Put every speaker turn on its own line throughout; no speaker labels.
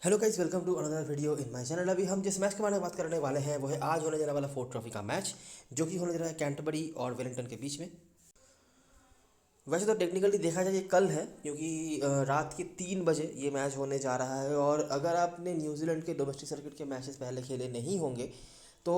Hello guys, welcome to another video in my channel. अभी हम जिस मैच के बारे में बात करने वाले हैं वो है आज होने जाने वाला फोर्थ ट्रॉफी का मैच, जो कि होने जा रहा है कैंटरबरी और वेलिंगटन के बीच में। वैसे तो टेक्निकली देखा जाए ये कल है, क्योंकि रात के 3 बजे ये मैच होने जा रहा है। और अगर आपने न्यूजीलैंड के डोमेस्टिक सर्किट के मैचेस पहले खेले नहीं होंगे तो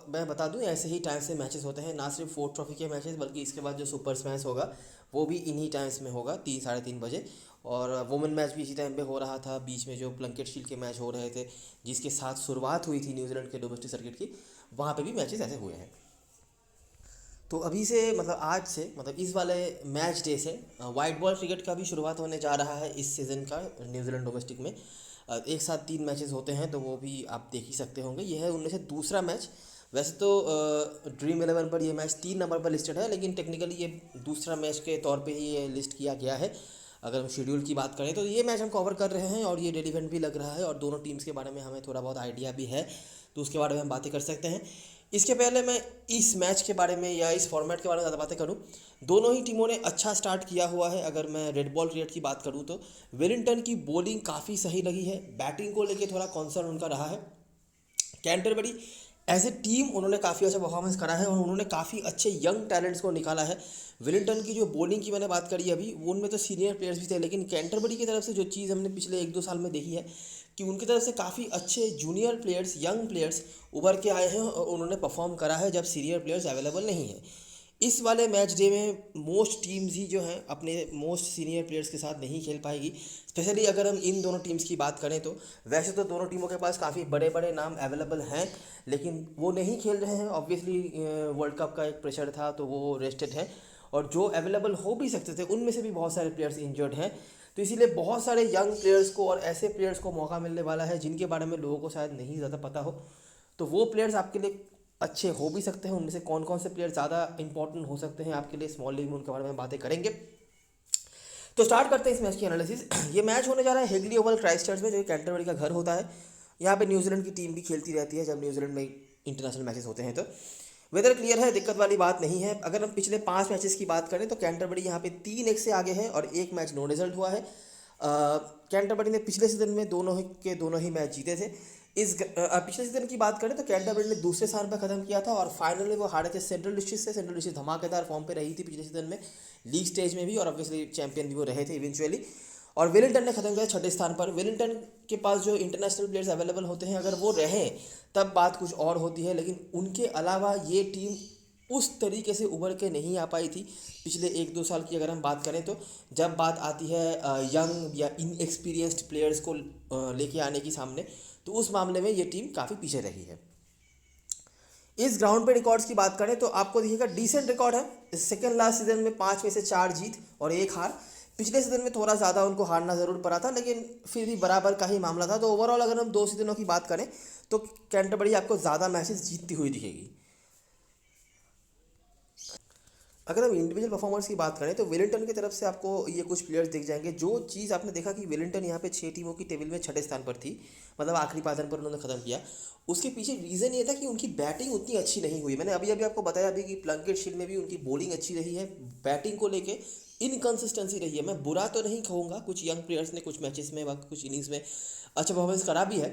मैं बता दूं, ऐसे ही टाइम से मैचेस होते हैं। ना सिर्फ फोर्थ ट्रॉफी के मैचेस बल्कि इसके बाद जो सुपर स्मैश होगा वो भी इन्हीं टाइम्स में होगा, 3 साढ़े 3 बजे। और वुमेन मैच भी इसी टाइम पे हो रहा था। बीच में जो प्लंकेट शील्ड के मैच हो रहे थे जिसके साथ शुरुआत हुई थी न्यूजीलैंड के डोमेस्टिक सर्किट की, वहाँ पे भी मैचेस ऐसे हुए हैं। तो अभी से मतलब आज से मतलब इस वाले मैच डे से वाइट बॉल क्रिकेट का भी शुरुआत होने जा रहा है इस सीज़न का न्यूजीलैंड डोमेस्टिक में। एक साथ 3 मैचेस होते हैं तो वो भी आप देख ही सकते होंगे। यह है उनमें से दूसरा मैच। वैसे तो ड्रीम 11 पर यह मैच 3 नंबर पर लिस्टेड है, लेकिन टेक्निकली ये दूसरा मैच के तौर पे ही ये लिस्ट किया गया है। अगर हम शेड्यूल की बात करें तो ये मैच हम कवर कर रहे हैं और ये रेलिवेंट भी लग रहा है और दोनों टीम्स के बारे में हमें थोड़ा बहुत आइडिया भी है, तो उसके बारे में हम बातें कर सकते हैं। इसके पहले मैं इस मैच के बारे में या इस फॉर्मेट के बारे में ज़्यादा बातें करूं, दोनों ही टीमों ने अच्छा स्टार्ट किया हुआ है। अगर मैं रेड बॉल क्रिकेट की बात करूं तो वेलिंगटन की बॉलिंग काफ़ी सही लगी है, बैटिंग को लेके थोड़ा कॉन्सर्न उनका रहा है। कैंटरबरी एज ए टीम उन्होंने काफ़ी अच्छा परफॉर्मेंस करा है और उन्होंने काफ़ी अच्छे यंग टैलेंट्स को निकाला है। वेलिंगटन की जो बॉलिंग की मैंने बात करी अभी, वो उनमें तो सीनियर प्लेयर्स भी थे, लेकिन कैंटरबरी की तरफ से जो चीज़ हमने पिछले 1-2 साल में देखी है कि उनकी तरफ से काफ़ी अच्छे जूनियर प्लेयर्स, यंग प्लेयर्स उभर के आए हैं और उन्होंने परफॉर्म करा है जब सीनियर प्लेयर्स अवेलेबल नहीं है। इस वाले मैच डे में मोस्ट टीम्स ही जो हैं अपने मोस्ट सीनियर प्लेयर्स के साथ नहीं खेल पाएगी। स्पेशली अगर हम इन दोनों टीम्स की बात करें तो वैसे तो दोनों टीमों के पास काफ़ी बड़े बड़े नाम अवेलेबल हैं, लेकिन वो नहीं खेल रहे हैं। ऑब्वियसली वर्ल्ड कप का एक प्रेशर था तो वो रेस्टेड है, और जो अवेलेबल हो भी सकते थे उनमें से भी बहुत सारे प्लेयर्स इंजर्ड हैं। तो इसीलिए बहुत सारे यंग प्लेयर्स को और ऐसे प्लेयर्स को मौका मिलने वाला है जिनके बारे में लोगों को शायद नहीं ज़्यादा पता हो। तो वो प्लेयर्स आपके लिए अच्छे हो भी सकते हैं। उनमें से कौन कौन से प्लेयर ज़्यादा इंपॉर्टेंट हो सकते हैं आपके लिए स्मॉल लीग में, उनके बारे में बातें करेंगे। तो स्टार्ट करते हैं इस मैच की एनालिसिस। ये मैच होने जा रहा है हेगली ओवल क्राइस्टचर्च में, जो कैंटरबरी का घर होता है। यहाँ पे न्यूजीलैंड की टीम भी खेलती रहती है जब न्यूजीलैंड में इंटरनेशनल मैचेस होते हैं। तो वेदर क्लियर है, दिक्कत वाली बात नहीं है। अगर हम पिछले 5 मैचेस की बात करें तो कैंटरबरी यहाँ पे 3-1 से आगे है और एक मैच नो रिजल्ट हुआ है। कैंटरबरी ने पिछले सीजन में दोनों ही मैच जीते थे। पिछले सीजन की बात करें तो कैंटरबरी ने दूसरे स्थान पर खत्म किया था और फाइनल में वो हारे थे सेंट्रल डिस्ट्रिक्ट से। सेंट्रल डिस्ट्रिक्ट धमाकेदार फॉर्म पे रही थी पिछले सीजन में, लीग स्टेज में भी, और ऑब्वियसली चैंपियन भी वो रहे थे इवेंचुअली। और वेलिंगटन ने खत्म किया 6ठे स्थान पर। वेलिंगटन के पास जो इंटरनेशनल प्लेयर्स अवेलेबल होते हैं अगर वो रहें तब बात कुछ और होती है, लेकिन उनके अलावा ये टीम उस तरीके से उभर के नहीं आ पाई थी पिछले 1-2 साल की। अगर हम बात करें तो जब बात आती है यंग या इनएक्सपीरियंस्ड प्लेयर्स को लेके आने की सामने, तो उस मामले में ये टीम काफ़ी पीछे रही है। इस ग्राउंड पे रिकॉर्ड्स की बात करें तो आपको देखिएगा डिसेंट रिकॉर्ड है। सेकेंड लास्ट सीजन में 5 में से 4 जीत और 1 हार। पिछले सीजन में थोड़ा ज़्यादा उनको हारना ज़रूर पड़ा था, लेकिन फिर भी बराबर का ही मामला था। तो ओवरऑल अगर हम 2 सीजनों की बात करें तो कैंटरबरी आपको ज़्यादा मैचेस जीतती हुई दिखेगी। अगर हम इंडिविजुअल परफॉर्मर्स की बात करें तो वेलिंगटन की तरफ से आपको ये कुछ प्लेयर्स दिख जाएंगे। जो चीज़ आपने देखा कि वेलिंगटन यहाँ पे 6 टीमों की टेबल में 6ठे स्थान पर थी, मतलब आखिरी पायदान पर उन्होंने खत्म किया। उसके पीछे रीज़न ये था कि उनकी बैटिंग उतनी अच्छी नहीं हुई। मैंने अभी अभी आपको बताया अभी कि प्लंकेट शील्ड में भी उनकी बॉलिंग अच्छी रही है, बैटिंग को लेके इनकन्सिस्टेंसी रही है। मैं बुरा तो नहीं कहूँगा, कुछ यंग प्लेयर्स ने कुछ मैचेस में कुछ इनिंग्स में अच्छा परफॉर्मेंस करा भी है,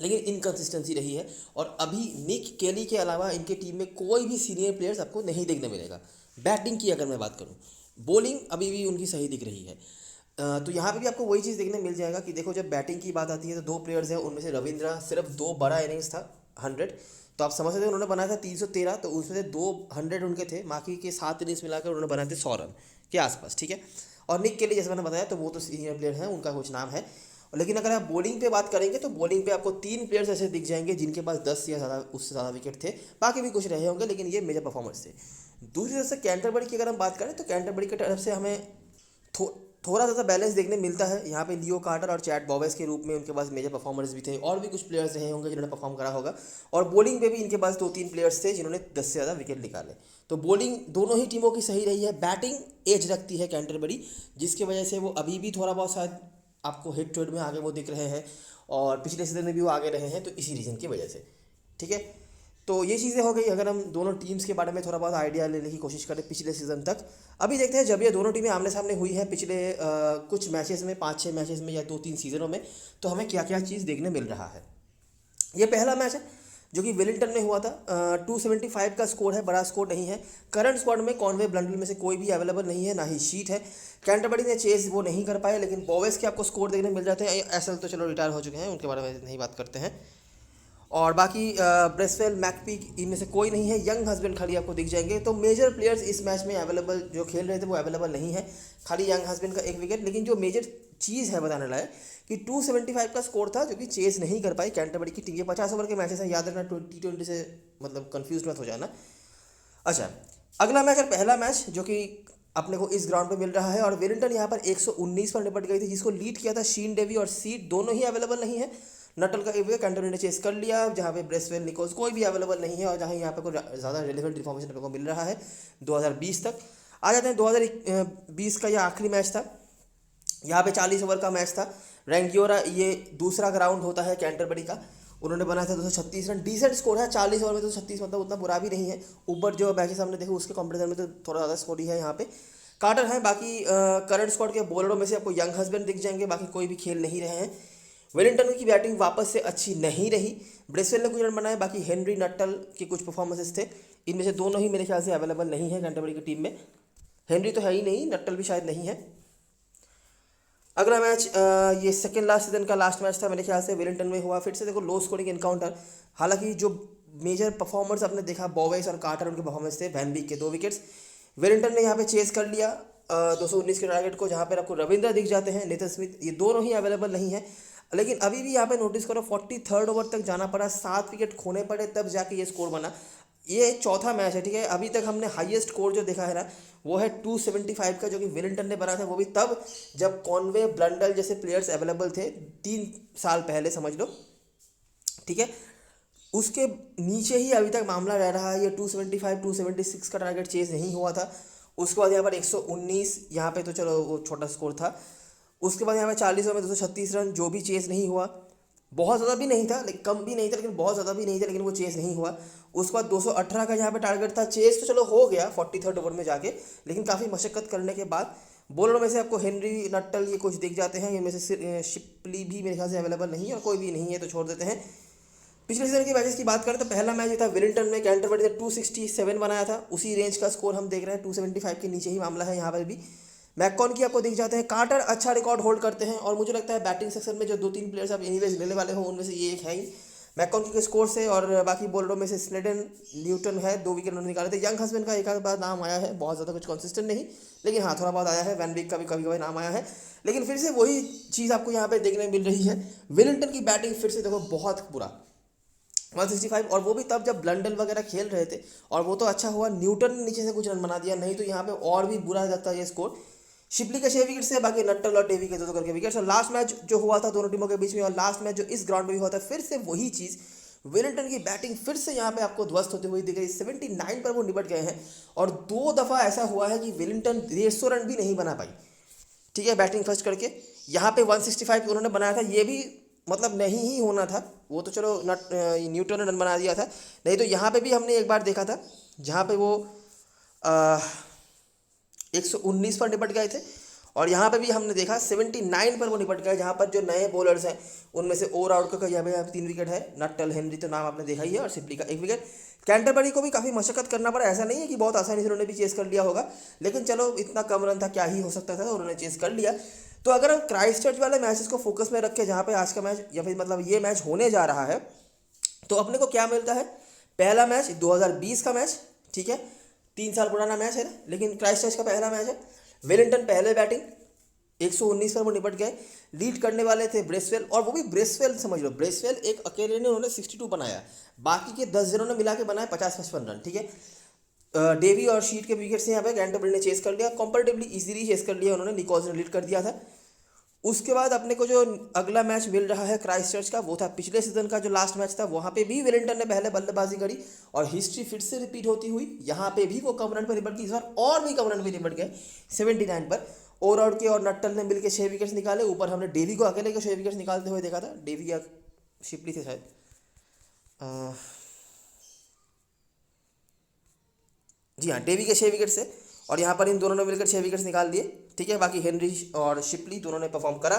लेकिन इनकन्सिस्टेंसी रही है। और अभी निक केली के अलावा इनके टीम में कोई भी सीनियर प्लेयर्स आपको नहीं देखने मिलेगा। बैटिंग की अगर मैं बात करूँ, बॉलिंग अभी भी उनकी सही दिख रही है। तो यहाँ पे भी आपको वही चीज़ देखने मिल जाएगा कि देखो जब बैटिंग की बात आती है तो 2 प्लेयर्स हैं, उनमें से रविंद्रा सिर्फ 2 बड़ा इनिंग्स था 100, तो आप समझ सकते हैं उन्होंने बनाया था 313, तो उसमें से 200 उनके थे, बाकी के 7 इनिंग्स मिलाकर उन्होंने बनाए थे 100 रन के आसपास, ठीक है। और निक के लिए जैसे मैंने बताया तो वो तो सीनियर प्लेयर हैं, उनका कुछ नाम है। लेकिन अगर आप बॉलिंग पे बात करेंगे तो बॉलिंग पे आपको 3 प्लेयर्स ऐसे दिख जाएंगे जिनके पास 10 या ज़्यादा उससे ज़्यादा विकेट थे। बाकी भी कुछ रहे होंगे, लेकिन ये मेजर परफॉर्मर्स थे। दूसरी तरफ से कैंटरबरी की अगर हम बात करें तो कैंटरबरी की तरफ से हमें थो थोड़ा ज़्यादा बैलेंस देखने मिलता है। यहाँ पे लियो कार्टर और चैट बॉवेस के रूप में उनके पास मेजर परफॉर्मर्स भी थे, और भी कुछ प्लेयर्स रहे होंगे जिन्होंने परफॉर्म करा होगा। और बॉलिंग पे भी इनके पास 2-3 प्लेयर्स थे जिन्होंने 10 से ज़्यादा विकेट निकाले। तो बॉलिंग दोनों ही टीमों की सही रही है। बैटिंग एज रखती है कैंटरबरी, जिसकी वजह से वो अभी भी थोड़ा बहुत शायद आपको हिट टू हिट में आगे वो दिख रहे हैं, और पिछले सीजन में भी वो आगे रहे हैं, तो इसी रीज़न की वजह से, ठीक है। तो ये चीज़ें हो गई। अगर हम दोनों टीम्स के बारे में थोड़ा बहुत आइडिया लेने की कोशिश करें पिछले सीज़न तक, अभी देखते हैं जब ये दोनों टीमें आमने सामने हुई हैं पिछले कुछ मैचेस में, 5-6 मैचेस में या 2-3 सीज़नों में, तो हमें क्या क्या चीज़ देखने मिल रहा है। ये पहला मैच है जो कि वेलिंगटन में हुआ था। 275 का स्कोर है, बड़ा स्कोर नहीं है। करंट स्क्वाड में कॉनवे ब्लंडल में से कोई भी अवेलेबल नहीं है, ना ही शीट है। कैंटरबरी ने चेज वो नहीं कर पाए, लेकिन बॉवेस के आपको स्कोर देखने मिल जाते हैं। एसएल तो चलो रिटायर हो चुके हैं, उनके बारे में नहीं बात करते हैं। और बाकी ब्रेसवेल, मैकपीक, इनमें से कोई नहीं है। यंग हस्बैंड खाली आपको दिख जाएंगे। तो मेजर प्लेयर्स इस मैच में अवेलेबल जो खेल रहे थे वो अवेलेबल नहीं है, खाली यंग हस्बैंड का एक विकेट। लेकिन जो मेजर चीज़ है बताने लायक कि 275 का स्कोर था जो कि चेस नहीं कर पाई कैंटरबरी की टीम। ये 50 ओवर के मैचेस हैं, याद रखना। T20 से मतलब कंफ्यूज मत हो जाना। अच्छा, अगला मैच और पहला मैच जो कि अपने को इस ग्राउंड पे मिल रहा है, और वेलिंगटन यहाँ पर 119 पर निपट गई थी, जिसको लीड किया था शीन डेवी, और सीट दोनों ही अवेलेबल नहीं है। नटल का एक विकेट कैंटरबरी ने चेस कर लिया, जहाँ पे ब्रेसवेल, निकोल्स कोई भी अवेलेबल नहीं है। और जहाँ यहाँ पे कोई ज़्यादा रेलिवेंट इन्फॉर्मेशन अपने को मिल रहा है 2020 तक। आ जाते हैं 2020 का, यह आखिरी मैच था। यहाँ पे 40 ओवर का मैच था। रैंगियोरा, ये दूसरा ग्राउंड होता है कैंटरबरी का, उन्होंने बनाया था 236 रन। डिसेंट स्कोर है 40 ओवर में 236, मतलब उतना बुरा भी नहीं है। ऊपर जो मैचेस हमने देखे उसके कंपेरिजन में तो थोड़ा ज़्यादा स्कोर ही है यहाँ पे। कार्टर है। बाकी करंट स्क्वाड के बॉलरों में से आपको यंग हस्बैंड दिख जाएंगे, बाकी कोई भी खेल नहीं रहे हैं। वेलिंगटन की बैटिंग वापस से अच्छी नहीं रही। ब्रेसवेल ने कुछ रन बनाए, बाकी हेनरी, नट्टल के कुछ परफॉर्मेंसेस थे, इनमें से दोनों ही मेरे ख्याल से अवेलेबल नहीं है कैंटरबरी की टीम में। हेनरी तो है ही नहीं, नट्टल भी शायद नहीं है। अगला मैच ये सेकेंड लास्ट सीजन का लास्ट मैच था मेरे ख्याल से, वेलिंगटन में हुआ। फिर से देखो लो स्कोरिंग एनकाउंटर। हालांकि जो मेजर परफॉर्मर्स आपने देखा, बॉवेस और कार्टर, उनके परफॉर्मेंस थे। वैन बीक के 2 विकेट्स। वेलिंगटन ने यहाँ पे चेस कर लिया 219 के टारगेट को, जहाँ पर आपको रविंद्र दिख जाते हैं, नेथन स्मिथ, ये दोनों ही अवेलेबल नहीं है। लेकिन अभी भी यहाँ पे नोटिस करो 43rd ओवर तक जाना पड़ा, 7 विकेट खोने पड़े, तब जाके ये स्कोर बना। ये चौथा मैच है, ठीक है। अभी तक हमने हाईएस्ट स्कोर जो देखा है ना, वो है 275 का, जो कि वेलिंगटन ने बना था, वो भी तब जब कॉनवे, ब्लंडल जैसे प्लेयर्स अवेलेबल थे 3 साल पहले, समझ लो, ठीक है। उसके नीचे ही अभी तक मामला रह रहा है। ये 275, 276 का टारगेट चेज नहीं हुआ था। उसके बाद यहाँ पर 119, यहाँ पे तो चलो वो छोटा स्कोर था। उसके बाद यहाँ पे 40 ओवर में 236 रन, जो भी चेस नहीं हुआ। बहुत ज़्यादा भी नहीं था, लेकिन कम भी नहीं था, लेकिन बहुत ज़्यादा भी नहीं था, लेकिन वो चेस नहीं हुआ। उसके बाद 218 का यहाँ पे टारगेट था। चेस तो चलो हो गया 43rd ओवर में जाके, लेकिन काफ़ी मशक्क़त करने के बाद। बॉलरों में से आपको हेनरी, नट्टल, ये कुछ दिख जाते हैं। इनमें से शिपली भी मेरे ख्याल से अवेलेबल नहीं है, और कोई भी नहीं है, तो छोड़ देते हैं। पिछले सीजन के मैचेस की बात करें तो पहला मैच था वेलिंगटन में, कैंटरबरी ने 267 बनाया था। उसी रेंज का स्कोर हम देख रहे हैं, 275 के नीचे ही मामला है यहाँ पर भी। मैककॉन की आपको दिख जाते हैं। कार्टर अच्छा रिकॉर्ड होल्ड करते हैं, और मुझे लगता है बैटिंग सेक्शन में जो 2-3 प्लेयर्स आप एनीवेज लेने वाले हो, उनमें से ये एक है ही मैककॉन के स्कोर से। और बाकी बॉलरों में से स्नेडन, न्यूटन है, 2 विकेट उन्होंने निकाले थे। यंग हस्बैंड का एक आध बार नाम आया है, बहुत ज़्यादा कुछ कंसिस्टेंट नहीं, लेकिन हाँ थोड़ा बहुत आया है। वैन बीक का भी कभी कभी नाम आया है, लेकिन फिर से वही चीज़ आपको यहाँ पे देखने मिल रही है। वेलिंगटन की बैटिंग फिर से देखो बहुत बुरा, 165, और वो भी तब जब ब्लंडल वगैरह खेल रहे थे, और वो तो अच्छा हुआ न्यूटन ने नीचे से कुछ रन बना दिया, नहीं तो यहाँ पे और भी बुरा लगता ये स्कोर। शिपली के 6 विकेट से, बाकी नट्टल और डेवी के 2 करके विकेट्स। और लास्ट मैच जो हुआ था दोनों टीमों के बीच में, और लास्ट मैच जो इस ग्राउंड में भी हुआ था, फिर से वही चीज़, वेलिंगटन की बैटिंग फिर से यहाँ पे आपको ध्वस्त होती हुई दिख रही। 79 पर वो निपट गए हैं, और 2 दफ़ा ऐसा हुआ है कि वेलिंगटन 150 रन भी नहीं बना पाई, ठीक है, बैटिंग फर्स्ट करके। यहाँ पे 165 उन्होंने बनाया था, ये भी मतलब नहीं ही होना था, वो तो चलो न्यूटन ने रन बना दिया था। नहीं तो यहाँ पे भी हमने एक बार देखा था जहाँ पे वो 119 पर निपट गए थे, और यहाँ पे भी हमने देखा 79 पर वो निपट गए, जहाँ पर जो नए बॉलर्स हैं उनमें से ओवर आउट का यहाँ पे 3 विकेट है। नट्टल, हेनरी तो नाम आपने देखा ही है, और सिपली का 1 विकेट। कैंटरबरी को भी काफ़ी मशक्कत करना पड़ा, ऐसा नहीं है कि बहुत आसानी से उन्होंने भी चेस कर लिया होगा, लेकिन चलो इतना कम रन था, क्या ही हो सकता था, उन्होंने चेस कर लिया। तो अगर हम क्राइस्टचर्च वाले मैचेस को फोकस में रख के, जहाँ पे आज का मैच या फिर मतलब ये मैच होने जा रहा है, तो अपने को क्या मिलता है। पहला मैच 2020 का मैच, ठीक है, 3 साल पुराना मैच है ना, लेकिन क्राइस्टचर्च का पहला मैच है। वेलिंगटन पहले बैटिंग 119 पर वो निपट गए। लीड करने वाले थे ब्रेसवेल, और वो भी ब्रेसवेल समझ लो, ब्रेसवेल एक अकेले ने उन्होंने 62 बनाया, बाकी के 10 जनों ने मिला के बनाए 50-55 रन, ठीक है। डेवी और शीट के विकेट से यहाँ पे कैंटरबरी ने चेस कर लिया, कंपैरेटिवली इजीली चेस कर लिया उन्होंने, निकोल्स ने लीड कर दिया था। उसके बाद अपने को जो अगला मैच मिल रहा है क्राइस्टचर्च का, वो था पिछले सीजन का जो लास्ट मैच था, वहाँ पे भी वेलिंगटन ने पहले बल्लेबाजी करी, और हिस्ट्री फिर से रिपीट होती हुई यहाँ पे भी वो कम रन पर निपट गई, इस बार और भी कम रन पर निपट गए 79 पर। ओवर आउट के और नट्टल ने मिलकर 6 विकेट्स निकाले, ऊपर हमने डेवी को अकेले को 6 विकेट्स निकालते हुए देखा था, डेवी या शिपली थे शायद, जी हाँ, डेवी के 6 विकेट से, और यहाँ पर इन दोनों ने मिलकर 6 विकेट्स निकाल दिए। ठीक है, बाकी हेनरी और शिपली दोनों ने परफॉर्म करा।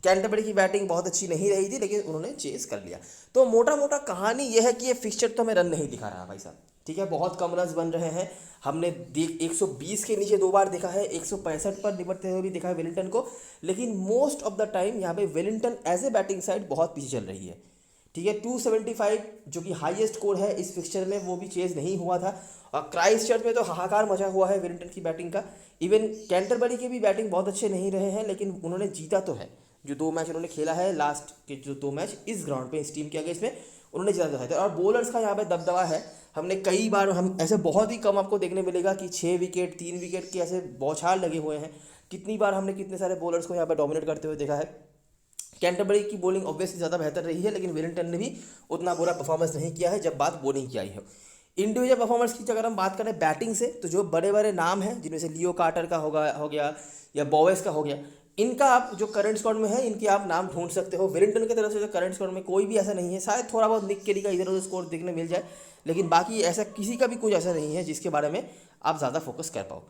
कैंटरबरी की बैटिंग बहुत अच्छी नहीं रही थी, लेकिन उन्होंने चेस कर लिया। तो मोटा मोटा कहानी यह है कि ये फिक्सचर तो हमें रन नहीं दिखा रहा भाई साहब। ठीक है, बहुत कम रन बन रहे हैं। हमने 120 के नीचे 2 बार देखा है, 165 पर निपटते हुए भी देखा है वेलिंगटन को, लेकिन मोस्ट ऑफ द टाइम यहाँ पे Wellington as a batting side बहुत पीछे चल रही है। ठीक है, 275 जो कि हाईएस्ट स्कोर है इस फिक्सचर में, वो भी चेज नहीं हुआ था। और क्राइस्टचर्च में तो हाहाकार मचा हुआ है वेलिंगटन की बैटिंग का। इवन कैंटरबरी के भी बैटिंग बहुत अच्छे नहीं रहे हैं, लेकिन उन्होंने जीता तो है। जो 2 मैच उन्होंने खेला है, लास्ट के जो 2 मैच इस ग्राउंड पे इस टीम के अगेंस्ट में उन्होंने जीता तो है। और बॉलर्स का यहाँ पे दबदबा है। हमने कई बार, हम ऐसे बहुत ही कम आपको देखने मिलेगा कि 6 विकेट 3 विकेट के ऐसे बौछार लगे हुए हैं। कितनी बार हमने कितने सारे बॉलर्स को यहाँ पे डोमिनेट करते हुए देखा है। कैंटरबरी की बॉलिंग ऑब्वियसली ज़्यादा बेहतर रही है, लेकिन वेलिंगटन ने भी उतना बुरा परफॉर्मेंस नहीं किया है जब बात बॉलिंग की आई है। इंडिविजुअल परफॉर्मेंस की अगर हम बात करें बैटिंग से, तो जो बड़े बड़े नाम हैं जिनमें से लियो कार्टर का हो गया या बोवेस का हो गया, इनका आप जो करंट स्क्वाड में है इनके आप नाम ढूंढ सकते हो। वेलिंगटन की तरफ से जो करंट स्क्वाड में कोई भी ऐसा नहीं है, शायद थोड़ा बहुत निक केली का इधर उधर स्कोर देखने मिल जाए, लेकिन बाकी ऐसा किसी का भी कुछ ऐसा नहीं है जिसके बारे में आप ज़्यादा फोकस कर पाओ।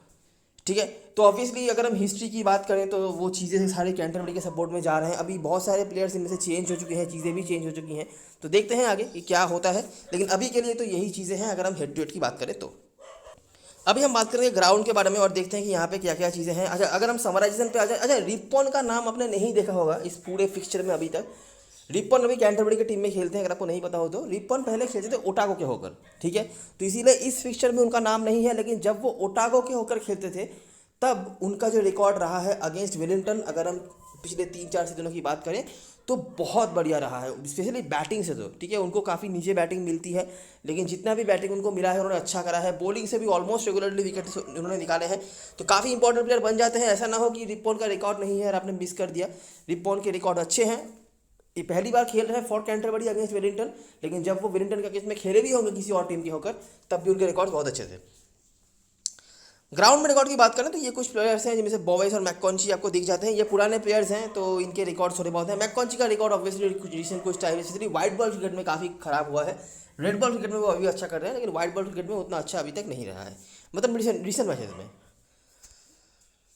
ठीक है, तो ऑब्वियसली अगर हम हिस्ट्री की बात करें तो वो चीज़ें सारे कैंटरबरी के सपोर्ट में जा रहे हैं। अभी बहुत सारे प्लेयर्स इनमें से चेंज हो चुके हैं, चीज़ें भी चेंज हो चुकी हैं, तो देखते हैं आगे कि क्या होता है। लेकिन अभी के लिए तो यही चीज़ें हैं अगर हम हेड टू हेड की बात करें तो। अभी हम बात करेंगे ग्राउंड के बारे में और देखते हैं कि यहाँ पे क्या क्या चीज़ें हैं। अच्छा, अगर हम समराइजेशन पे आ जाए, अच्छा रिपॉन का नाम आपने नहीं देखा होगा इस पूरे फिक्सचर में अभी तक। रिपॉन अभी कैंटरबरी की टीम में खेलते हैं, अगर आपको नहीं पता हो तो। रिपॉन पहले खेलते थे ओटागो के होकर, ठीक है, तो इसीलिए इस फिक्सचर में उनका नाम नहीं है। लेकिन जब वो ओटागो के होकर खेलते थे तब उनका जो रिकॉर्ड रहा है अगेंस्ट वेलिंगटन, अगर हम पिछले 3-4 सीजनों की बात करें तो बहुत बढ़िया रहा है, स्पेशली बैटिंग से। तो ठीक है, उनको काफ़ी नीचे बैटिंग मिलती है, लेकिन जितना भी बैटिंग उनको मिला है उन्होंने अच्छा करा है। बॉलिंग से भी ऑलमोस्ट रेगुलरली विकेट उन्होंने निकाले हैं, तो काफ़ी इंपॉर्टेंट प्लेयर बन जाते हैं। ऐसा ना हो कि रिपॉन का रिकॉर्ड नहीं है और आपने मिस कर दिया। रिपॉन के रिकॉर्ड अच्छे हैं। ये पहली बार खेल रहे हैं फॉर कैंटरबरी अगेंस्ट वेलिंगटन, लेकिन जब वो वेलिंगटन के अगेंस्ट में खेले भी होंगे किसी और टीम के होकर, तब भी उनके रिकॉर्ड बहुत अच्छे थे। ग्राउंड में रिकॉर्ड की बात करें तो ये कुछ प्लेयर्स हैं जिनमें से बोवेस और मैककॉन्ची आपको दिख जाते हैं। ये पुराने प्लेयर्स हैं तो इनके रिकॉर्ड थोड़े बहुत हैं। मैककॉन्ची का रिकॉर्ड ऑब्वियसली रिसेंट कुछ time specially white ball cricket में काफ़ी खराब हुआ है। रेड बॉल क्रिकेट में वो अभी अच्छा कर रहे हैं, लेकिन वाइट बॉल क्रिकेट में उतना अच्छा अभी तक नहीं रहा है, मतलब रिसेंट मैचेज में।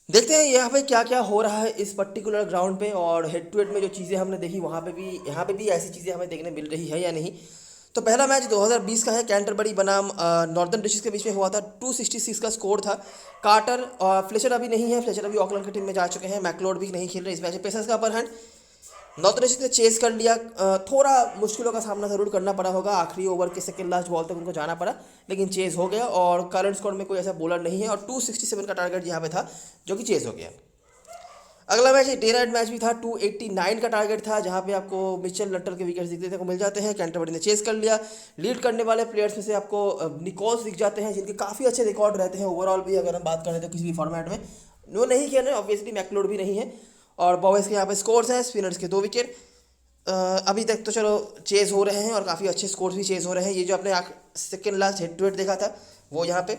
देखते हैं यहाँ पे क्या क्या हो रहा है इस पर्टिकुलर ग्राउंड पे, और हेड टू हेड में जो चीज़ें हमने देखी वहाँ पे भी, यहाँ पे भी ऐसी चीज़ें हमें देखने मिल रही है या नहीं। तो पहला मैच 2020 का है, कैंटरबरी बनाम नॉर्दर्न डिस्ट्रिक्ट के बीच में हुआ था। 266 का स्कोर था। कार्टर और फ्लेचर अभी नहीं है, फ्लेचर अभी ऑकलैंड की टीम में जा चुके हैं। मैकलोड भी नहीं खेल रहे इस मैच में। पेसर्स का अपर हैंड, नॉर्दर्न डिस्ट्रिक्ट ने चेस कर लिया। थोड़ा मुश्किलों का सामना जरूर करना पड़ा होगा, आखिरी ओवर के सेकंड लास्ट बॉल तक उनको जाना पड़ा, लेकिन चेस हो गया। और करंट स्कोर में कोई ऐसा बॉलर नहीं है, और 267 का टारगेट यहाँ पे था जो कि चेस हो गया। अगला मैच डे नाइट मैच भी था। 289 का टारगेट था, जहाँ पे आपको मिचेल लट्टर के विकेट्स दिखने को मिल जाते हैं। कैंटरबरी ने चेस कर लिया। लीड करने वाले प्लेयर्स में से आपको निकोल्स दिख जाते हैं, जिनके काफ़ी अच्छे रिकॉर्ड रहते हैं ओवरऑल भी, अगर हम बात करें तो किसी भी फॉर्मेट में। वो नहीं खेल रहे ऑब्वियसली, मैकलोड भी नहीं है। और बॉयज़ के यहाँ पे स्कोर्स हैं, स्पिनर्स के 2 विकेट। अभी तक तो चलो चेज हो रहे हैं और काफ़ी अच्छे स्कोर्स भी चेज हो रहे हैं। ये जो आपने second last head to head देखा था वो यहाँ पे,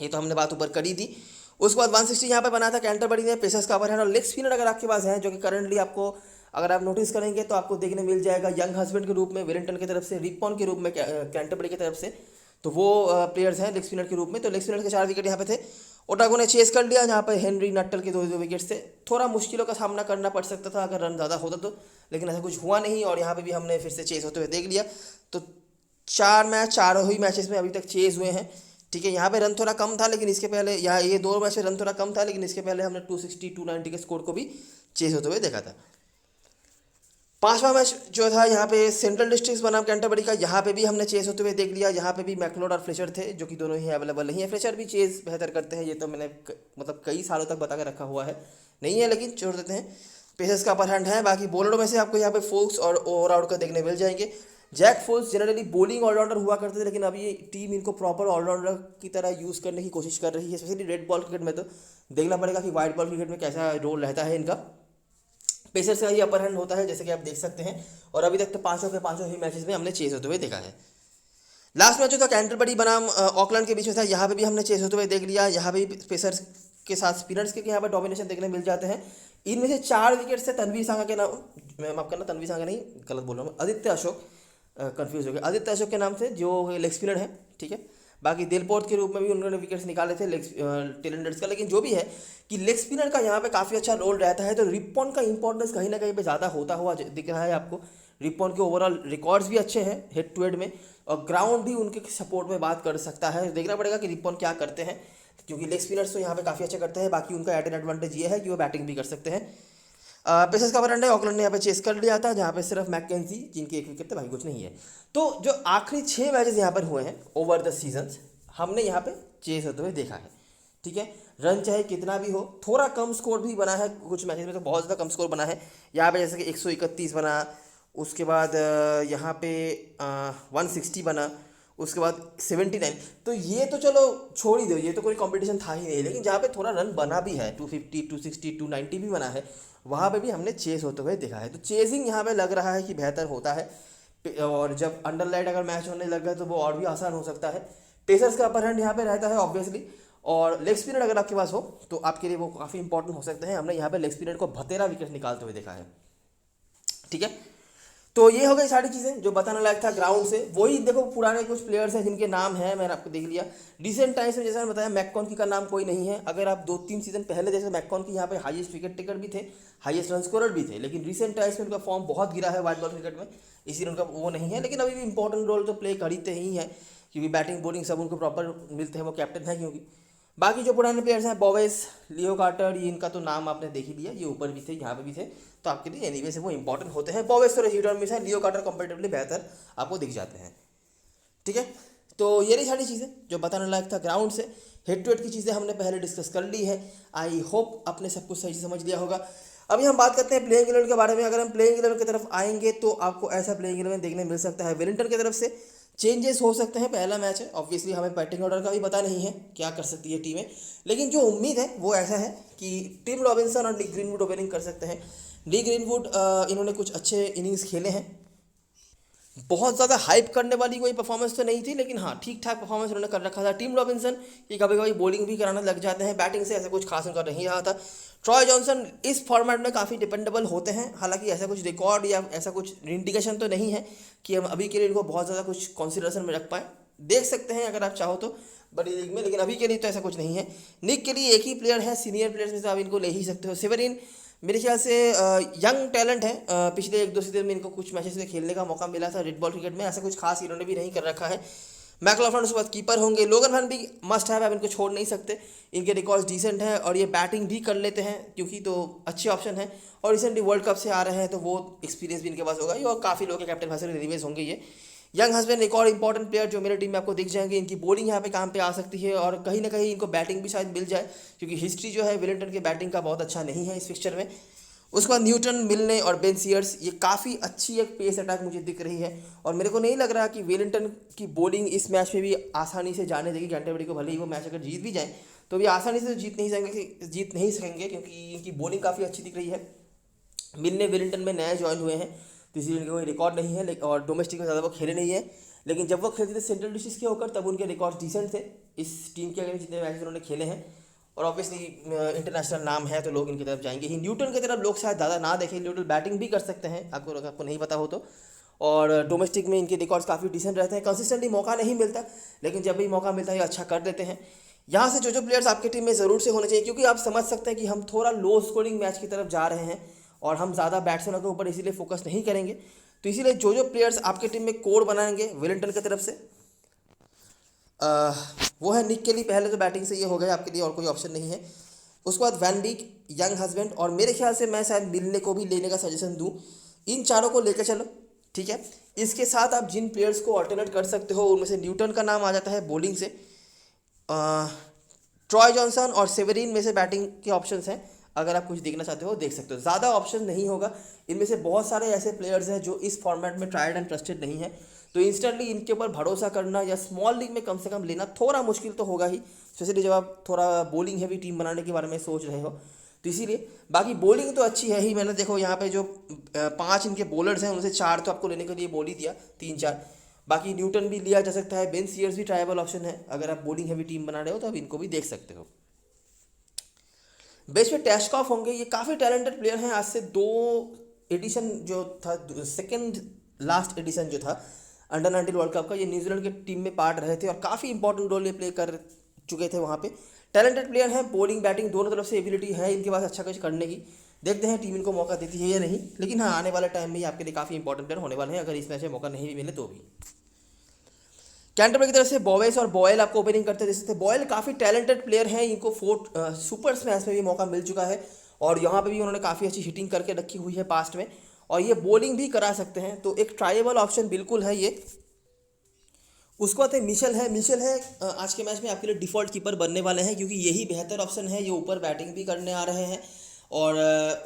ये तो हमने बात ऊपर करी थी। उसके बाद 160 यहाँ पे बना था कैंटरबरी ने। पेसर्स का अपर हैंड और लेग स्पिनर अगर आपके पास है, जो कि करंटली आपको अगर आप नोटिस करेंगे तो आपको देखने मिल जाएगा यंग हस्बैंड के रूप में वेलिंगटन की तरफ से, रिपॉन के रूप में कैंटरबरी की तरफ से, तो वो प्लेयर्स हैं लेग स्पिनर के रूप में। तो लेग स्पिनर के 4 विकेट यहाँ पे थे। ओटागो ने चेस कर लिया, जहाँ पर हेनरी नट्टल के 2 विकेट से थोड़ा मुश्किलों का सामना करना पड़ सकता था अगर रन ज़्यादा होता तो, लेकिन ऐसा कुछ हुआ नहीं। और यहाँ पे भी हमने फिर से चेस होते हुए देख लिया। तो 4 मैच, चारों ही मैचेस में अभी तक चेस हुए हैं। ठीक है, यहाँ पे रन थोड़ा कम था, लेकिन इसके पहले यहाँ ये 2 मैच में रन थोड़ा कम था, लेकिन इसके पहले हमने 260 290 के स्कोर को भी चेस होते हुए देखा था। 5वां मैच जो था यहाँ पे सेंट्रल डिस्ट्रिक्ट बनाम कैंटरबरी का, यहाँ पे भी हमने चेस होते हुए देख लिया। यहाँ पे भी मैकलोड और फ्लेचर थे, जो कि दोनों ही अवेलेबल नहीं है। फ्लेचर भी चेस बेहतर करते हैं, ये तो मैंने मतलब कई सालों तक बता के रखा हुआ है, नहीं है लेकिन छोड़ देते हैं। पेसर्स का अपर हैंड है। बाकी बॉलरों में से आपको यहाँ पे फोक्स और ओवर आउट का देखने मिल जाएंगे। Zak Foulkes generally bowling allrounder हुआ करते थे, लेकिन अभी ये टीम इनको प्रॉपर ऑलराउंडर की तरह यूज़ करने की कोशिश कर रही है। स्पेशली रेड बॉल क्रिकेट में तो देखना पड़ेगा कि वाइट बॉल क्रिकेट में कैसा रोल रहता है इनका। पेसर्स का ही अपर हैंड होता है, जैसे कि आप देख सकते हैं। और अभी तक तो 5 के 5 ही मैचेस में हमने चेस होते हुए देखा है। लास्ट मैच जो था कैंटरबरी बनाम ऑकलैंड के बीच में था, यहाँ पे भी हमने चेस होते हुए देख लिया। यहाँ पे पेसर्स के साथ स्पिनर्स के यहाँ पर डोमिनेशन देखने मिल जाते हैं। इनमें से 4 विकेट से तनवीर सांगा के नाम, मैं माफ करना तनवीर सांगा नहीं, गलत बोल रहा हूँ, आदित्य अशोक, कंफ्यूज हो गया, आदित्य अशोक के नाम से, जो लेग स्पिनर है, ठीक है, बाकी दिलपोर्ट के रूप में भी उन्होंने विकेट्स निकाले थे लेग टेलेंडर्स का। लेकिन जो भी है कि लेग स्पिनर का यहाँ पे काफ़ी अच्छा रोल रहता है, तो रिपॉन का इंपॉर्टेंस कहीं ना कहीं पे ज़्यादा होता हुआ दिख रहा है आपको। रिपॉन के ओवरऑल रिकॉर्ड्स भी अच्छे हैं हेड टू हेड में, और ग्राउंड भी उनके सपोर्ट में बात कर सकता है। देखना पड़ेगा कि रिपॉन क्या करते हैं, क्योंकि लेग स्पिनर्स तो यहाँ पे काफ़ी अच्छा करते हैं। बाकी उनका एडेड एडवांटेज ये है कि वो बैटिंग भी कर सकते हैं। पेसर्स का वनडे ऑकलैंड ने यहाँ पे चेस कर लिया था, जहाँ पे सिर्फ मैकेंजी जिनके एक विकेट थे, बाकी कुछ नहीं है। तो जो आखिरी 6 मैचेस यहाँ पर हुए हैं ओवर द सीजन्स, हमने यहाँ पे चेस होते हुए देखा है। ठीक है, रन चाहे कितना भी हो, थोड़ा कम स्कोर भी बना है कुछ मैचेस में, तो बहुत ज़्यादा कम स्कोर बना है यहाँ पे, जैसे कि 131 बना, उसके बाद यहाँ पे 160 बना, उसके बाद 79। तो ये तो चलो छोड़ ही दो, ये तो कोई कंपटीशन था ही नहीं। लेकिन जहाँ पे थोड़ा रन बना भी है, 250, 260, 290 भी बना है, वहाँ पे भी हमने चेस होते हुए देखा है। तो चेजिंग यहाँ पे लग रहा है कि बेहतर होता है, और जब अंडरलाइट अगर मैच होने लगा तो वो और भी आसान हो सकता है। पेसर्स का अपर हैंड यहाँ पे रहता है ऑब्वियसली, और लेग स्पिनर अगर आपके पास हो तो आपके लिए वो काफ़ी इंपॉर्टेंट हो सकते हैं। हमने यहाँ पे लेग स्पिनर को भतेरा विकेट निकालते हुए देखा है। ठीक है, तो ये हो गई सारी चीज़ें जो बताने लायक था ग्राउंड से। वही देखो पुराने कुछ प्लेयर्स हैं जिनके नाम हैं, मैंने आपको देख लिया। रिसेंट टाइम्स में जैसा मैंने बताया, मैककॉनकी का नाम कोई नहीं है। अगर आप 2-3 सीजन पहले जैसे मैककॉनकी यहाँ पे हाईएस्ट विकेट टेकर भी थे, हाईएस्ट रन स्कोरर भी थे, लेकिन रिसेंट टाइम्स में उनका फॉर्म बहुत गिरा है वाइट बॉल क्रिकेट में, इसीलिए उनका वो नहीं है। लेकिन अभी भी इंपॉर्टेंट रोल तो प्ले करते ही हैं, क्योंकि बैटिंग बॉलिंग सब उनको प्रॉपर मिलते हैं, वो कैप्टन है क्योंकि। बाकी जो पुराने प्लेयर्स हैं, बॉवेस, लियो कार्टर, ये इनका तो नाम आपने देख ही लिया, ये ऊपर भी थे यहाँ पे भी थे, तो आपके लिए एनीवे से वो इंपॉर्टेंट होते हैं। बॉवेस थोड़े हिट और मिस है, लियो कार्टर कंपेरेटिवली बेहतर आपको दिख जाते हैं। ठीक है, तो ये रही सारी चीज़ें जो बताने लायक था ग्राउंड से। हेड टू हेड की चीज़ें हमने पहले डिस्कस कर ली है। आई होप आपने सब कुछ सही से समझ लिया होगा। अभी हम बात करते हैं प्लेइंग 11 के बारे में। अगर हम प्लेइंग 11 की तरफ आएंगे तो आपको ऐसा प्लेइंग 11 देखने मिल सकता है। वेलिंगटन की तरफ से चेंजेस हो सकते हैं, पहला मैच है, ऑब्वियसली हमें बैटिंग ऑर्डर का भी पता नहीं है क्या कर सकती है टीमें, लेकिन जो उम्मीद है वो ऐसा है कि टिम रॉबिन्सन और निक ग्रीनवुड ओपनिंग कर सकते हैं। निक ग्रीनवुड इन्होंने कुछ अच्छे इनिंग्स खेले हैं, बहुत ज़्यादा हाइप करने वाली कोई परफॉर्मेंस तो नहीं थी, लेकिन हाँ ठीक ठाक परफॉर्मेंस उन्होंने कर रखा था। टिम रॉबिन्सन ये कभी कभी बॉलिंग भी कराने लग जाते हैं, बैटिंग से ऐसा कुछ खास उनका नहीं रहा था। ट्रॉय जॉनसन इस फॉर्मेट में काफ़ी डिपेंडेबल होते हैं, हालांकि ऐसा कुछ रिकॉर्ड या ऐसा कुछ इंडिकेशन तो नहीं है कि हम अभी के लिए इनको बहुत ज़्यादा कुछ कंसिडरेशन में रख पाएँ। देख सकते हैं अगर आप चाहो तो बड़ी लीग में, लेकिन अभी के लिए तो ऐसा कुछ नहीं है। निक के लिए एक ही प्लेयर है, सीनियर प्लेयर्स में से आप इनको ले ही सकते हो। सेवरिन मेरे ख्याल से यंग टैलेंट है, पिछले 1-2 सीजन में इनको कुछ मैचेस में खेलने का मौका मिला था रेड बॉल क्रिकेट में, ऐसा कुछ खास इन्होंने भी नहीं कर रखा है। मैकलॉफ्लिन उसके बाद कीपर होंगे। लोगन वैन भी मस्ट है, आप इनको छोड़ नहीं सकते, इनके रिकॉर्ड्स डिसेंट हैं और ये बैटिंग भी कर लेते हैं क्योंकि, तो अच्छे ऑप्शन है। और रिसेंटली वर्ल्ड कप से आ रहे हैं तो वो एक्सपीरियंस भी इनके पास होगा, और काफ़ी लोग के कैप्टन वैसे रिलीवेज होंगे ये। यंग हस्बैंड एक और इंपॉर्टेंट प्लेयर जो मेरे टीम में आपको दिख जाएंगे। इनकी बॉलिंग यहाँ पे काम पे आ सकती है, और कहीं ना कहीं इनको बैटिंग भी शायद मिल जाए, क्योंकि हिस्ट्री जो है वेलिंगटन के बैटिंग का बहुत अच्छा नहीं है इस फिक्चर में। उसके बाद न्यूटन, मिलने और बेन सीयर्स, ये काफ़ी अच्छी एक पेस अटैक मुझे दिख रही है, और मेरे को नहीं लग रहा कि वेलिंगटन की बॉलिंग इस मैच में भी आसानी से जाने देगी कैंटरबरी को। भले ही वो मैच अगर जीत भी जाए तो भी आसानी से तो जीत नहीं सकेंगे क्योंकि इनकी बॉलिंग काफ़ी अच्छी दिख रही है। मिलने वेलिंगटन में नए ज्वाइन हुए हैं, तो इसलिए इनका कोई रिकॉर्ड नहीं है, और डोमेस्टिक में ज़्यादा वो खेले नहीं है, लेकिन जब वो खेलते थे सेंट्रल डिस्ट्रिक्ट के होकर तब उनके रिकॉर्ड डिसेंट थे इस टीम के अगेंस्ट जितने मैच उन्होंने खेले हैं। और ऑब्वियसली इंटरनेशनल नाम है तो लोग इनकी तरफ जाएंगे ही। न्यूटन की तरफ लोग शायद ज़्यादा ना देखें, न्यूटन बैटिंग भी कर सकते हैं आपको नहीं पता हो तो, और डोमेस्टिक में इनके रिकॉर्ड्स काफ़ी डिसेंट रहते हैं। कंसिस्टेंटली मौका नहीं मिलता, लेकिन जब भी मौका मिलता है ये अच्छा कर देते हैं। यहाँ से जो प्लेयर्स आपकी टीम में ज़रूर से होने चाहिए, क्योंकि आप समझ सकते हैं कि हम थोड़ा लो स्कोरिंग मैच की तरफ जा रहे हैं और हम ज़्यादा बैट्समैनों के ऊपर इसीलिए फोकस नहीं करेंगे। तो इसीलिए जो प्लेयर्स आपके टीम में कोर बनाएंगे वेलिंगटन की तरफ से, वो है निक के लिए पहले तो बैटिंग से ये हो गया आपके लिए, और कोई ऑप्शन नहीं है। उसके बाद वैन बीक, यंग हस्बैंड, और मेरे ख्याल से मैं शायद मिलने को भी लेने का सजेशन दूं। इन चारों को लेकर चलो, ठीक है। इसके साथ आप जिन प्लेयर्स को ऑल्टरनेट कर सकते हो उनमें से न्यूटन का नाम आ जाता है बॉलिंग से, ट्रॉय जॉनसन और सेवरिन में से बैटिंग के ऑप्शंस हैं। अगर आप कुछ देखना चाहते हो देख सकते हो, ज़्यादा ऑप्शन नहीं होगा। इनमें से बहुत सारे ऐसे प्लेयर्स हैं जो इस फॉर्मेट में ट्राइड एंड ट्रस्टेड नहीं है, तो इंस्टेंटली इनके ऊपर भरोसा करना या स्मॉल लीग में कम से कम लेना थोड़ा मुश्किल तो होगा ही, स्पेशली जब आप थोड़ा बॉलिंग हैवी टीम बनाने के बारे में सोच रहे हो। तो इसीलिए बाकी बॉलिंग तो अच्छी है ही। मैंने देखो यहाँ पे जो 5 इनके बॉलर्स हैं उनसे 4 तो आपको लेने के लिए बोल ही दिया, 3-4। बाकी न्यूटन भी लिया जा सकता है, बेन सीयर्स भी ट्रायबल ऑप्शन है। अगर आप बॉलिंग हैवी टीम बना रहे हो तो आप इनको भी देख सकते हो। बेस में टैशकॉफ होंगे, ये काफ़ी टैलेंटेड प्लेयर हैं। आज से 2 एडिशन जो था, सेकेंड लास्ट एडिशन जो था, अंडर 19 वर्ल्ड कप का। ये न्यूजीलैंड के टीम में पार्ट रहे थे और काफ़ी इंपॉर्टेंट रोल ये प्ले कर चुके थे वहाँ पे। टैलेंटेड प्लेयर हैं, बॉलिंग बैटिंग दोनों तरफ से एबिलिटी है इनके पास अच्छा कुछ करने की। देखते हैं टीम इनको मौका देती है या नहीं, लेकिन हाँ आने वाले टाइम में ये आपके लिए काफ़ी इंपॉर्टेंट प्लेयर होने वाले हैं अगर इस मैच में मौका नहीं भी मिले तो भी। कैंटरबरी की तरफ से बॉवेस और बॉयल आपको ओपनिंग करते देख सकते हैं। बॉयल काफ़ी टैलेंटेड प्लेयर हैं, इनको 4 सुपर स्मैश में भी मौका मिल चुका है और यहाँ पे भी उन्होंने काफ़ी अच्छी हिटिंग करके रखी हुई है पास्ट में, और ये बॉलिंग भी करा सकते हैं, तो एक ट्राइबल ऑप्शन बिल्कुल है ये। उसके बाद मिशेल है आज के मैच में आपके लिए डिफ़ॉल्ट कीपर बनने वाले हैं क्योंकि यही बेहतर ऑप्शन है। ये ऊपर बैटिंग भी करने आ रहे हैं और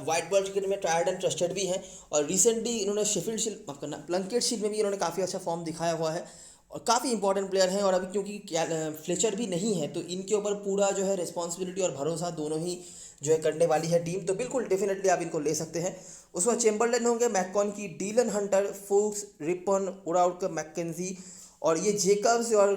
वाइट बॉल क्रिकेट में ट्राइड एंड ट्रस्टेड भी हैं, और रिसेंटली इन्होंने शेफील्ड शील्ड माफ करना प्लंकेट शील्ड में भी इन्होंने काफ़ी अच्छा फॉर्म दिखाया हुआ है और काफ़ी इंपॉर्टेंट प्लेयर हैं। और अभी क्योंकि फ्लेचर भी नहीं है तो इनके ऊपर पूरा जो है रिस्पॉन्सिबिलिटी और भरोसा दोनों ही जो है करने वाली है टीम, तो बिल्कुल डेफिनेटली आप इनको ले सकते हैं। उसके बाद चेम्बरलेन होंगे, मैककॉन की, डीलन हंटर, फुक्स, रिपन, उराउट, मैकेंजी और ये जेकब्स और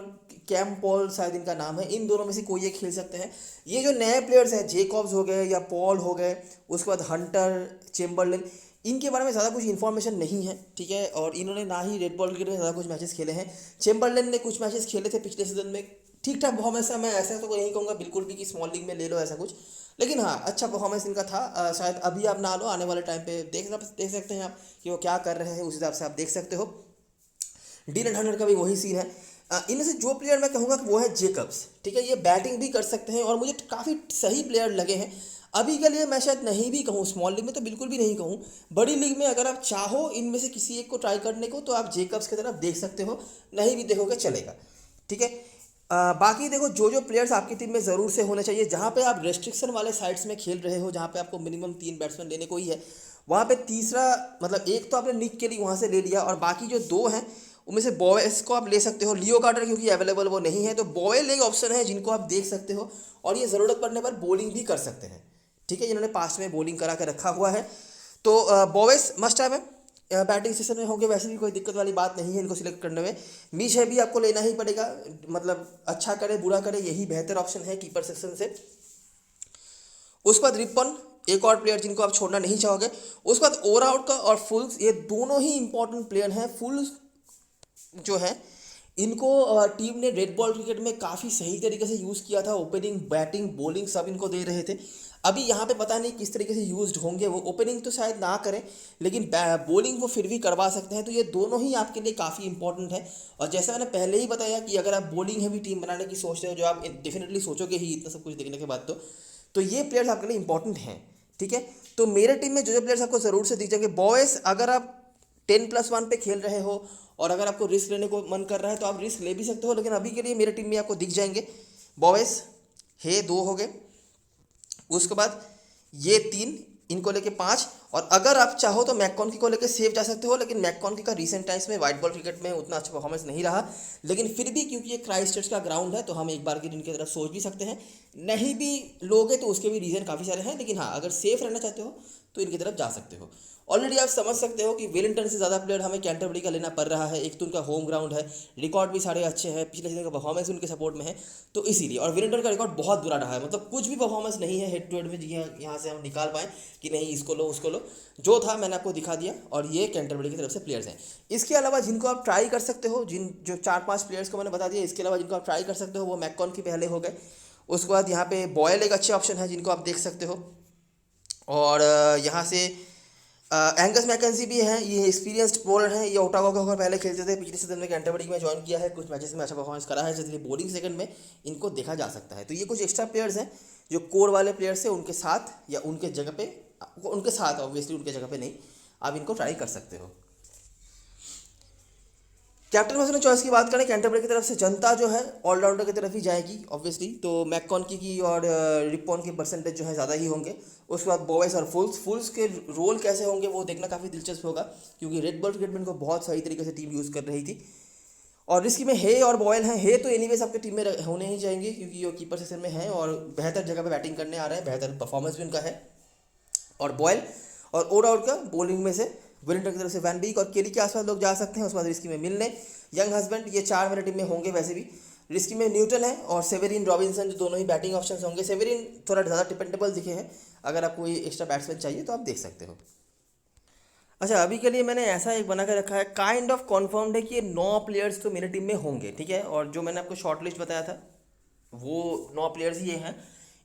कैम पॉल शायद इनका नाम है, इन दोनों में से कोई एक खेल सकते हैं। ये जो नए प्लेयर्स हैं जेकब्स हो गए या पॉल हो गए, उसके बाद हंटर, चेम्बरलेन, इनके बारे में ज़्यादा कुछ इन्फॉर्मेशन नहीं है, ठीक है, और इन्होंने ना ही रेड बॉल क्रिकेट में ज़्यादा कुछ मैचेस खेले हैं। चेम्बरलेन ने कुछ मैचेस खेले थे पिछले सीजन में, ठीक ठाक परफॉर्मेंस है, मैं ऐसा तो नहीं कहूँगा बिल्कुल भी कि स्मॉल लीग में ले लो ऐसा कुछ, लेकिन हाँ अच्छा परफॉर्मेंस इनका था। शायद अभी आप ना लो, आने वाले टाइम पे देख सकते हैं आप कि वो क्या कर रहे हैं, उस हिसाब से आप देख सकते हो। डीलन हंटर का भी वही सीन है। इनमें से जो प्लेयर मैं कहूँगा कि वो है जेकब्स, ठीक है, ये बैटिंग भी कर सकते हैं और मुझे काफ़ी सही प्लेयर लगे हैं। अभी के लिए मैं शायद नहीं भी कहूँ, स्मॉल लीग में तो बिल्कुल भी नहीं कहूँ, बड़ी लीग में अगर आप चाहो इनमें से किसी एक को ट्राई करने को तो आप जेकब्स की तरफ देख सकते हो, नहीं भी देखोगे चलेगा, ठीक है। बाकी देखो जो प्लेयर्स आपकी टीम में ज़रूर से होने चाहिए, जहाँ पे आप रेस्ट्रिक्शन वाले साइड्स में खेल रहे हो, जहाँ पे आपको मिनिमम 3 बैट्समैन लेने को ही है, वहाँ पे तीसरा मतलब एक तो आपने निक के लिए वहाँ से ले लिया और बाकी जो 2 हैं उनमें से बॉयस को आप ले सकते हो। लियो कार्टर क्योंकि अवेलेबल वो नहीं है तो बॉयल एक ऑप्शन है जिनको आप देख सकते हो और ये ज़रूरत पड़ने पर बॉलिंग भी कर सकते हैं, ठीक है, जिन्होंने पास्ट में बॉलिंग करा के रखा हुआ है। तो बॉयस मस्ट हैव है, बैटिंग सेशन में होंगे, वैसे भी कोई दिक्कत वाली बात नहीं है इनको सिलेक्ट करने में। मीश है भी आपको लेना ही पड़ेगा, मतलब अच्छा करे बुरा करे यही बेहतर ऑप्शन है कीपर सेक्शन से। उसके बाद रिपन एक और प्लेयर जिनको आप छोड़ना नहीं चाहोगे। उसके बाद ओवरआउट का और फुल्स, ये दोनों ही इंपॉर्टेंट प्लेयर हैं। फुल्स जो है इनको टीम ने रेड बॉल क्रिकेट में काफ़ी सही तरीके से यूज़ किया था, ओपनिंग बैटिंग बॉलिंग सब इनको दे रहे थे। अभी यहाँ पे पता नहीं किस तरीके से यूज्ड होंगे, वो ओपनिंग तो शायद ना करें लेकिन बॉलिंग वो फिर भी करवा सकते हैं, तो ये दोनों ही आपके लिए काफ़ी इंपॉर्टेंट है। और जैसा मैंने पहले ही बताया कि अगर आप बॉलिंग है भी टीम बनाने की सोच रहे हो, जो आप डेफिनेटली सोचोगे ही इतना सब कुछ देखने के बाद, तो ये प्लेयर्स आपके लिए इंपॉर्टेंट हैं, ठीक है। तो मेरे टीम में जो प्लेयर्स आपको ज़रूर से दिख जाएंगे, बॉयस अगर आप 10+1 पे खेल रहे हो और अगर आपको रिस्क लेने को मन कर रहा है तो आप रिस्क ले भी सकते हो, लेकिन अभी के लिए मेरे टीम में आपको दिख जाएंगे बॉयस है 2 हो गए, उसके बाद ये 3, इनको लेके 5, और अगर आप चाहो तो मैककॉनकी को लेके सेफ जा सकते हो, लेकिन मैककॉनकी का रिसेंट टाइम्स में वाइट बॉल क्रिकेट में उतना अच्छा परफॉर्मेंस नहीं रहा, लेकिन फिर भी क्योंकि ये क्राइस्टचर्च का ग्राउंड है तो हम एक बार की इनकी तरफ सोच भी सकते हैं। नहीं भी लोगे तो उसके भी रीज़न काफ़ी सारे हैं, लेकिन हाँ अगर सेफ रहना चाहते हो तो इनकी तरफ जा सकते हो। ऑलरेडी आप समझ सकते हो कि वेलिंगटन से ज़्यादा प्लेयर हमें कैंटरबरी का लेना पड़ रहा है, एक तो उनका होम ग्राउंड है, रिकॉर्ड भी सारे अच्छे हैं, पिछले सीजन का परफॉर्मेंस उनके सपोर्ट में है, तो इसीलिए। और वेलिंगटन का रिकॉर्ड बहुत बुरा रहा है, मतलब कुछ भी परफॉर्मेंस नहीं है हेड टू हेड में यहाँ से हम निकाल पाएँ कि नहीं इसको लो उसको लो, जो था मैंने आपको दिखा दिया। और ये कैंटरबरी की तरफ से प्लेयर्स हैं। इसके अलावा जिनको आप ट्राई कर सकते हो, जो 4-5 प्लेयर्स को मैंने बता दिया, इसके अलावा जिनको आप ट्राई कर सकते हो वो मैककॉनकी पहले हो गए। उसके बाद यहाँ पे बॉयल एक अच्छे ऑप्शन है जिनको आप देख सकते हो, और यहाँ से एंगस मैकेंजी भी हैं, ये एक्सपीरियंस्ड बॉलर हैं, ये ओटावा के होकर पहले खेलते थे, पिछले सीजन में कैंटरबरी में ज्वाइन किया है, कुछ मैचेस में अच्छा परफॉर्मेंस करा है, इसलिए बॉलिंग सेकंड में इनको देखा जा सकता है। तो ये कुछ एक्स्ट्रा प्लेयर्स हैं जो कोर वाले प्लेयर्स हैं, उनके साथ या उनके जगह पे, उनके साथ ऑब्वियसली उनके जगह पे नहीं, आप इनको ट्राई कर सकते हो। कैप्टन पर्सन चॉइस की बात करें, कैंटरबरी की तरफ से जनता जो है ऑलराउंडर की तरफ ही जाएगी ऑब्वियसली, तो मैककॉनकी की और रिपॉन के परसेंटेज जो है ज़्यादा ही होंगे। उसके बाद बॉयस और फुल्स के रोल कैसे होंगे वो देखना काफ़ी दिलचस्प होगा, क्योंकि रेड बॉल क्रिकेट में इनको बहुत सही तरीके से टीम यूज़ कर रही थी। और इसकी में हे और बॉयल हैं, हे तो एनीवेज आपके टीम में होने ही जाएंगे क्योंकि वो कीपर सेक्शन में है और बेहतर जगह पे बैटिंग करने आ रहे हैं, बेहतर परफॉर्मेंस भी उनका है। और बॉयल और ओडाउट का बॉलिंग में से विलिंगटन की तरफ से वैन बीक और केली के आसपास लोग जा सकते हैं। उसके बाद रिस्की में मिलने, यंग हस्बैंड, ये 4 मेरे टीम में होंगे वैसे भी। रिस्की में न्यूटन है और सेवेरिन रॉबिन्सन, जो दोनों ही बैटिंग ऑप्शंस होंगे। सेवेरिन थोड़ा ज़्यादा डिपेंडेबल दिखे हैं, अगर आपको ये एक्स्ट्रा बैट्समैन चाहिए तो आप देख सकते हो। अच्छा, अभी के लिए मैंने ऐसा एक बना के रखा है, काइंड ऑफ कॉन्फर्म्ड है कि ये 9 प्लेयर्स तो मेरे टीम में होंगे, ठीक है। और जो मैंने आपको शॉर्ट लिस्ट बताया था वो 9 प्लेयर्स ही ये हैं।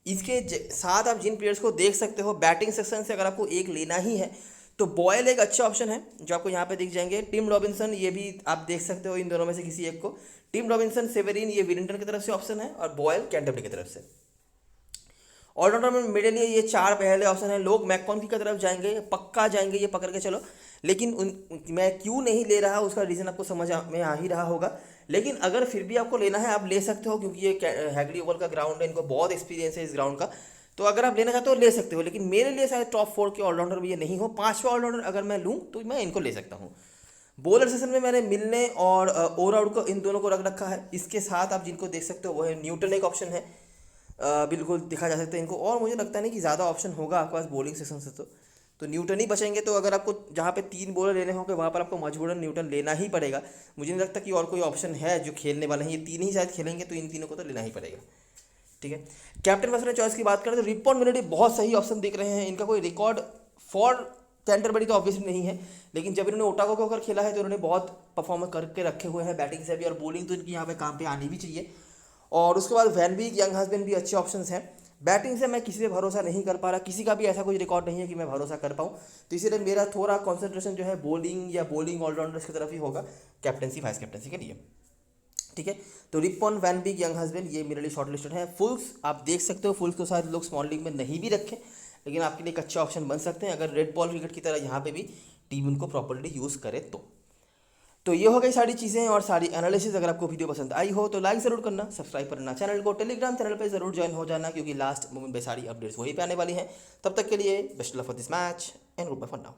इसके साथ आप जिन प्लेयर्स को देख सकते हो बैटिंग सेक्शन से, अगर आपको एक लेना ही है तो बॉयल एक अच्छा ऑप्शन है जो आपको यहाँ पे दिख जाएंगे। टिम रॉबिन्सन, ये भी आप देख सकते हो इन दोनों में से किसी एक को। टिम रॉबिन्सन, सेवेरिन, ये विलिंगटन की तरफ से ऑप्शन है, और बॉयल कैंटरबरी की तरफ से। ऑलराउंडर में मेरे लिए ये 4 पहले ऑप्शन है। लोग मैककॉनकी की तरफ जाएंगे, पक्का जाएंगे, ये पकड़ के चलो। लेकिन मैं क्यों नहीं ले रहा उसका रीज़न आपको में आ ही रहा होगा। लेकिन अगर फिर भी आपको लेना है आप ले सकते हो, क्योंकि ये हैगली ओवल का ग्राउंड है, इनको बहुत एक्सपीरियंस है इस ग्राउंड का। तो अगर आप लेना चाहते हो ले सकते हो, लेकिन मेरे लिए शायद टॉप 4 के ऑलराउंडर भी ये नहीं हो। 5वां ऑलराउंडर अगर मैं लूँ तो मैं इनको ले सकता हूँ। बॉलर सेशन में मैंने मिलने और ओवरआउट को, इन दोनों को रख रखा है। इसके साथ आप जिनको देख सकते हो वो है न्यूटन, एक ऑप्शन है, बिल्कुल दिखा जा सकता है इनको। और मुझे लगता नहीं कि ज़्यादा ऑप्शन होगा आपके पास बॉलिंग सेक्शन से, तो न्यूटन ही बचेंगे। तो अगर आपको जहाँ पे 3 बॉलर लेने होंगे वहाँ पर आपको मजबूरन न्यूटन लेना ही पड़ेगा। मुझे नहीं लगता कि और कोई ऑप्शन है जो खेलने वाले हैं, ये 3 ही शायद खेलेंगे, तो इन तीनों को तो लेना ही पड़ेगा, ठीक है। कैप्टन वैसे चॉइस की बात करें तो रिपॉन मिलिटी बहुत सही ऑप्शन दिख रहे हैं। इनका कोई रिकॉर्ड फॉर कैंटरबरी तो ऑब्वियसली नहीं है, लेकिन जब इन्होंने ओटागो के होकर खेला है तो इन्होंने बहुत परफॉर्मेंस करके रखे हुए हैं बैटिंग से भी, और बॉलिंग तो इनकी यहाँ पे काम पे आनी भी चाहिए। और उसके बाद वैन बीक, यंग हस्बैंड भी अच्छे ऑप्शंस हैं। बैटिंग से मैं किसी पे भरोसा नहीं कर पा रहा, किसी का भी ऐसा कोई रिकॉर्ड नहीं है कि मैं भरोसा कर पाऊँ। तो इसीलिए मेरा थोड़ा कॉन्सेंट्रेशन जो है बॉलिंग या बॉलिंग ऑलराउंडर्स की तरफ ही होगा कैप्टनसी वाइस कैप्टनसी के लिए, ठीक है। तो रिपॉन, वैन बीक, यंग हस्बैंड ये मेरे लिए शॉर्ट लिस्टेड है। फुल्स आप देख सकते हो, फुल्स को शायद लोग स्मॉल लीग में नहीं भी रखें, लेकिन आपके लिए एक अच्छा ऑप्शन बन सकते हैं अगर रेड बॉल क्रिकेट की तरह यहाँ पे भी टीम उनको प्रॉपर्ली यूज़ करे तो ये हो गई सारी चीज़ें और सारी एनालिसिस। अगर आपको वीडियो पसंद आई हो तो लाइक ज़रूर करना, सब्सक्राइब करना चैनल को, टेलीग्राम चैनल पे ज़रूर ज्वाइन हो जाना, क्योंकि लास्ट मोमेंट पे सारी अपडेट्स वहीं पे आने वाली हैं। तब तक के लिए best luck for this match and goodbye for now.